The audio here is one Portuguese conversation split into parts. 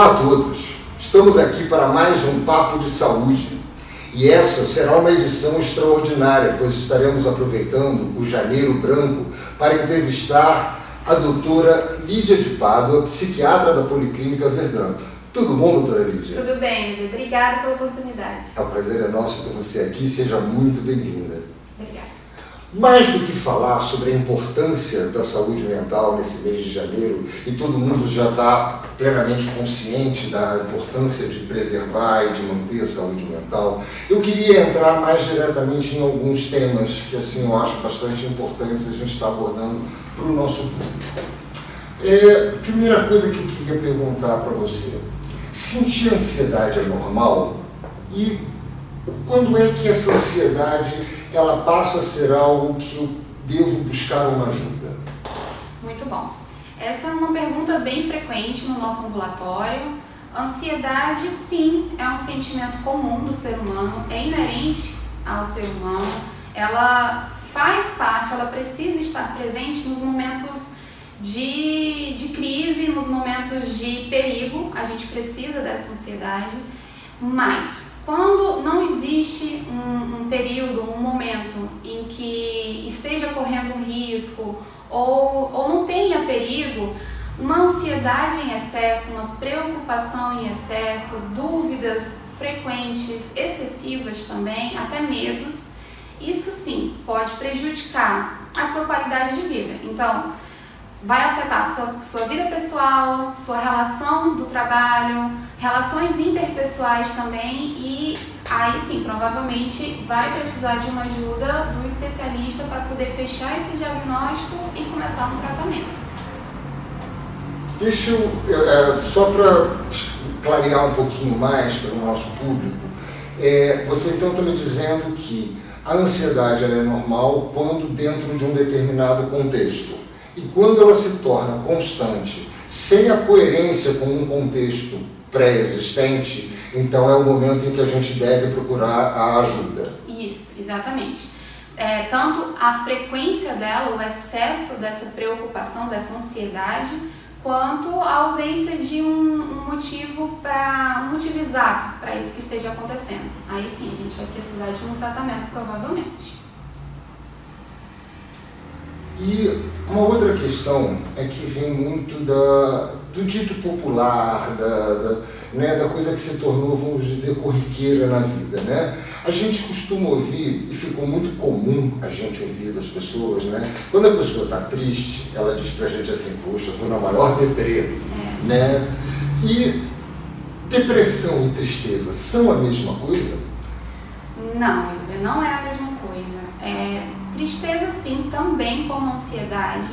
Olá a todos, estamos aqui para mais um Papo de Saúde e essa será uma edição extraordinária, pois estaremos aproveitando o Janeiro Branco para entrevistar a doutora Lídia de Pádua, psiquiatra da Policlínica Verdun. Tudo bom, doutora Lídia? Tudo bem, Lídia. Obrigada pela oportunidade. O prazer é nosso ter você aqui, seja muito bem-vinda. Obrigada. Mais do que falar sobre a importância da saúde mental nesse mês de janeiro, e todo mundo já está plenamente consciente da importância de preservar e de manter a saúde mental, eu queria entrar mais diretamente em alguns temas que assim, eu acho bastante importantes a gente estar abordando para o nosso público. Primeira coisa que eu queria perguntar para você, sentir ansiedade é normal? E quando é que essa ansiedade ela passa a ser algo que eu devo buscar uma ajuda? Muito bom. Essa é uma pergunta bem frequente no nosso ambulatório. Ansiedade, sim, é um sentimento comum do ser humano, é inerente ao ser humano. Ela faz parte, ela precisa estar presente nos momentos de crise, nos momentos de perigo. A gente precisa dessa ansiedade, mas quando não existe um período, um momento em que esteja correndo um risco ou não tenha perigo, uma ansiedade em excesso, uma preocupação em excesso, dúvidas frequentes, excessivas também, até medos, isso sim pode prejudicar a sua qualidade de vida. Então, vai afetar sua vida pessoal, sua relação do trabalho, relações interpessoais também, e aí sim, provavelmente vai precisar de uma ajuda do especialista para poder fechar esse diagnóstico e começar um tratamento. Deixa eu, só para clarear um pouquinho mais para o nosso público, você então está me dizendo que a ansiedade ela é normal quando dentro de um determinado contexto. E quando ela se torna constante, sem a coerência com um contexto pré-existente, então é o momento em que a gente deve procurar a ajuda. Isso, exatamente. Tanto a frequência dela, o excesso dessa preocupação, dessa ansiedade, quanto a ausência de um motivo exato para isso que esteja acontecendo. Aí sim, a gente vai precisar de um tratamento, provavelmente. E uma outra questão é que vem muito do dito popular, da coisa que se tornou, vamos dizer, corriqueira na vida, né? A gente costuma ouvir, e ficou muito comum a gente ouvir das pessoas, né? Quando a pessoa está triste, ela diz pra gente assim, poxa, eu estou na maior deprê, né? E depressão e tristeza são a mesma coisa? Não, não é a mesma coisa. Tristeza, sim, também como ansiedade,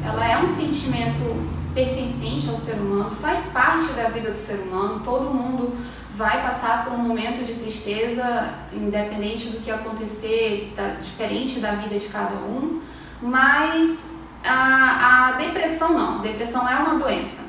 ela é um sentimento pertencente ao ser humano, faz parte da vida do ser humano, todo mundo vai passar por um momento de tristeza, independente do que acontecer, diferente da vida de cada um, mas a depressão não, a depressão é uma doença.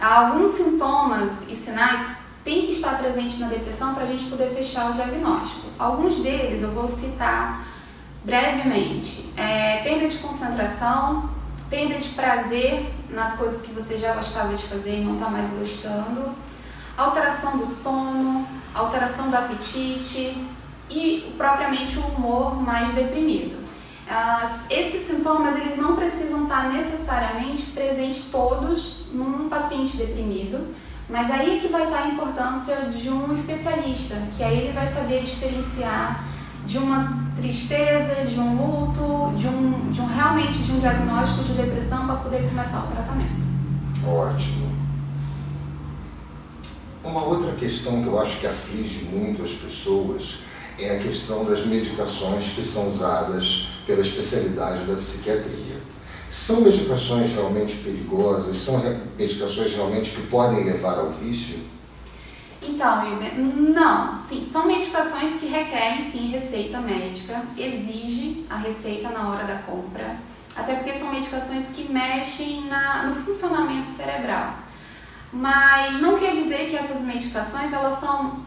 Alguns sintomas e sinais têm que estar presentes na depressão para a gente poder fechar o diagnóstico. Alguns deles eu vou citar brevemente: perda de concentração, perda de prazer nas coisas que você já gostava de fazer e não está mais gostando, alteração do sono, alteração do apetite e propriamente o humor mais deprimido. Esses sintomas eles não precisam estar necessariamente presentes todos num paciente deprimido, mas aí é que vai estar a importância de um especialista, que aí ele vai saber diferenciar de uma tristeza, de um luto, realmente de um diagnóstico de depressão para poder começar o tratamento. Ótimo. Uma outra questão que eu acho que aflige muito as pessoas é a questão das medicações que são usadas pela especialidade da psiquiatria. São medicações realmente perigosas? São medicações realmente que podem levar ao vício? Então, não, sim, são medicações que requerem sim receita médica, exige a receita na hora da compra, até porque são medicações que mexem no funcionamento cerebral. Mas não quer dizer que essas medicações elas são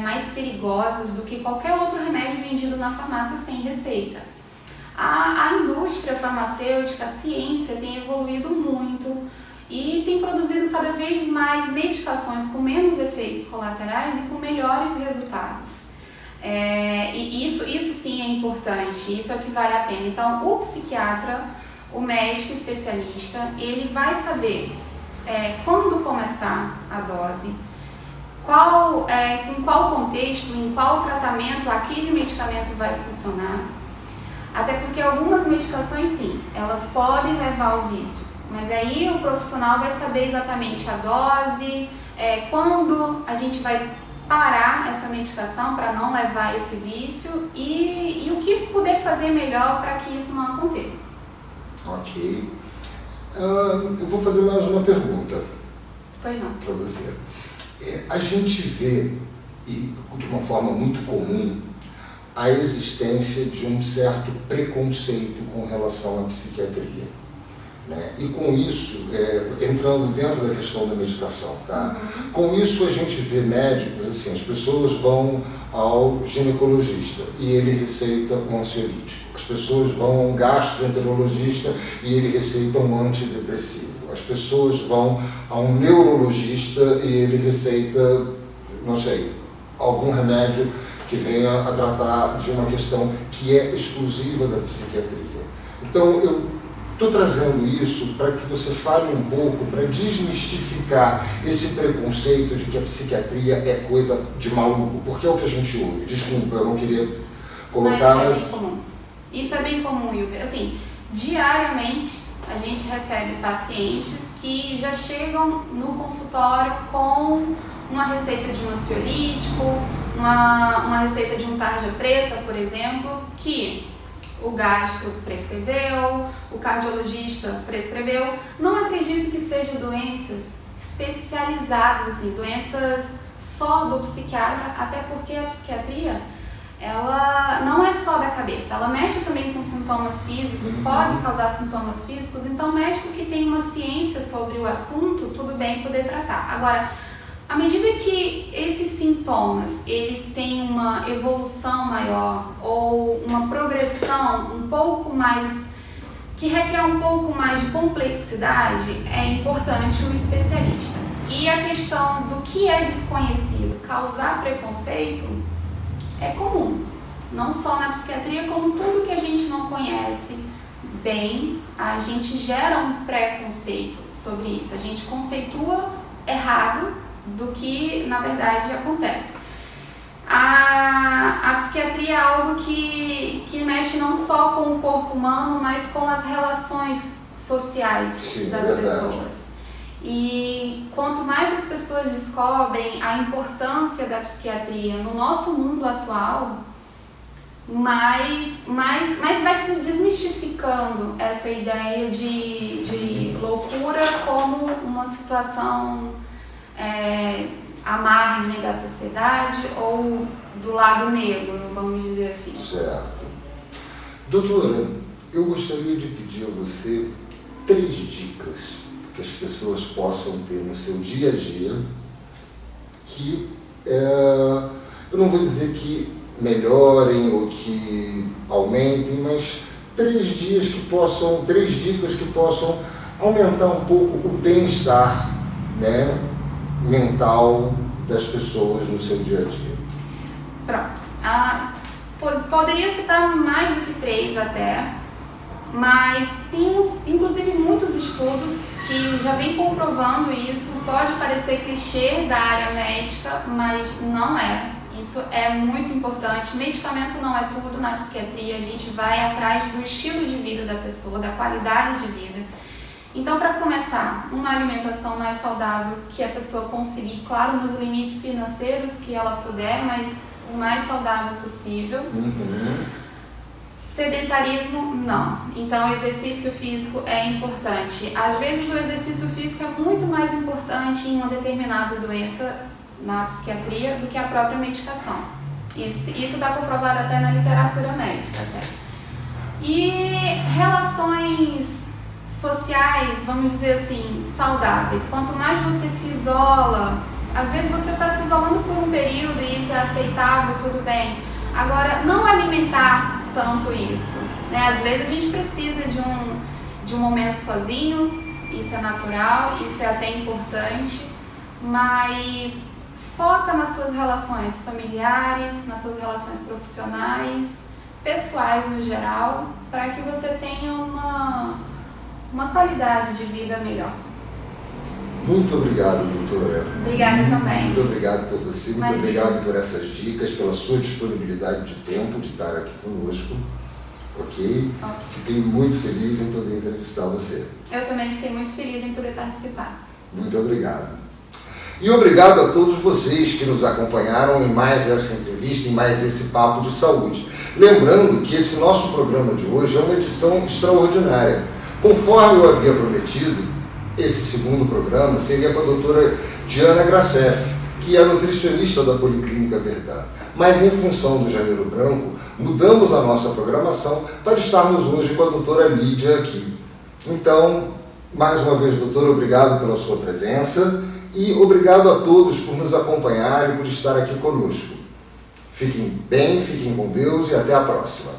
mais perigosas do que qualquer outro remédio vendido na farmácia sem receita. A indústria farmacêutica, a ciência tem evoluído muito e tem produzido cada vez mais medicações com menos efeitos colaterais e com melhores resultados. E isso sim é importante, isso é o que vale a pena. Então, o psiquiatra, o médico especialista, ele vai saber quando começar a dose, em qual contexto, em qual tratamento aquele medicamento vai funcionar. Até porque algumas medicações, sim, elas podem levar ao vício, mas aí o profissional vai saber exatamente a dose, quando a gente vai parar essa medicação para não levar esse vício e o que poder fazer melhor para que isso não aconteça. Ok. Eu vou fazer mais uma pergunta. Pois não. Para você. A gente vê, e de uma forma muito comum, a existência de um certo preconceito com relação à psiquiatria, né? E com isso, entrando dentro da questão da medicação, tá? Com isso a gente vê médicos, assim, as pessoas vão ao ginecologista e ele receita um ansiolítico. As pessoas vão a um gastroenterologista e ele receita um antidepressivo. As pessoas vão a um neurologista e ele receita, não sei, algum remédio que venha a tratar de uma questão que é exclusiva da psiquiatria. Então, eu estou trazendo isso para que você fale um pouco, para desmistificar esse preconceito de que a psiquiatria é coisa de maluco, porque é o que a gente ouve. Desculpa, eu não queria colocar, mas... bem comum. Isso é bem comum, Wilber. Assim, diariamente a gente recebe pacientes que já chegam no consultório com uma receita de um ansiolítico, uma receita de um tarja preta, por exemplo, que o gastro prescreveu, o cardiologista prescreveu. Não acredito que sejam doenças especializadas, assim, doenças só do psiquiatra, até porque a psiquiatria, ela não é só da cabeça, ela mexe também com sintomas físicos, pode causar sintomas físicos, então o médico que tem uma ciência sobre o assunto, tudo bem poder tratar. Agora, à medida que esses sintomas, eles têm uma evolução maior ou uma progressão um pouco mais, que requer um pouco mais de complexidade, é importante um especialista. E a questão do que é desconhecido causar preconceito é comum, não só na psiquiatria, como tudo que a gente não conhece bem, a gente gera um preconceito sobre isso, a gente conceitua errado do que na verdade acontece. A psiquiatria é algo que mexe não só com o corpo humano, mas com as relações sociais das pessoas. E quanto mais as pessoas descobrem a importância da psiquiatria no nosso mundo atual, mais vai se desmistificando essa ideia de loucura como uma situação à margem da sociedade ou do lado negro, vamos dizer assim. Certo. Doutora, eu gostaria de pedir a você 3 dicas que as pessoas possam ter no seu dia a dia, que eu não vou dizer que melhorem ou que aumentem, mas 3 dicas que possam aumentar um pouco o bem-estar, né, mental das pessoas no seu dia a dia. Pronto. Poderia citar mais do que 3 até, mas temos inclusive muitos estudos que já vem comprovando isso. Pode parecer clichê da área médica, mas não é. Isso é muito importante. Medicamento não é tudo na psiquiatria, a gente vai atrás do estilo de vida da pessoa, da qualidade de vida. Então, para começar, uma alimentação mais saudável, que a pessoa conseguir, claro, nos limites financeiros que ela puder, mas o mais saudável possível. Sedentarismo, não. Então, o exercício físico é importante. Às vezes, o exercício físico é muito mais importante em uma determinada doença na psiquiatria do que a própria medicação. Isso está comprovado até na literatura médica. E relações sociais, vamos dizer assim, saudáveis. Quanto mais você se isola, às vezes você está se isolando por um período e isso é aceitável, tudo bem. Agora, não alimentar tanto isso, né? Às vezes a gente precisa de um momento sozinho, isso é natural, isso é até importante, mas foca nas suas relações familiares, nas suas relações profissionais, pessoais no geral, para que você tenha uma qualidade de vida melhor. Muito obrigado, doutora. Obrigada também. Muito obrigado por você, muito obrigado por essas dicas, pela sua disponibilidade de tempo de estar aqui conosco. Ok? Fiquei muito feliz em poder entrevistar você. Eu também fiquei muito feliz em poder participar. Muito obrigado. E obrigado a todos vocês que nos acompanharam em mais essa entrevista, em mais esse papo de saúde. Lembrando que esse nosso programa de hoje é uma edição extraordinária. Conforme eu havia prometido, esse segundo programa seria com a doutora Diana Gracef, que é nutricionista da Policlínica Verdun. Mas em função do Janeiro Branco, mudamos a nossa programação para estarmos hoje com a doutora Lídia aqui. Então, mais uma vez, doutora, obrigado pela sua presença e obrigado a todos por nos acompanhar e por estar aqui conosco. Fiquem bem, fiquem com Deus e até a próxima.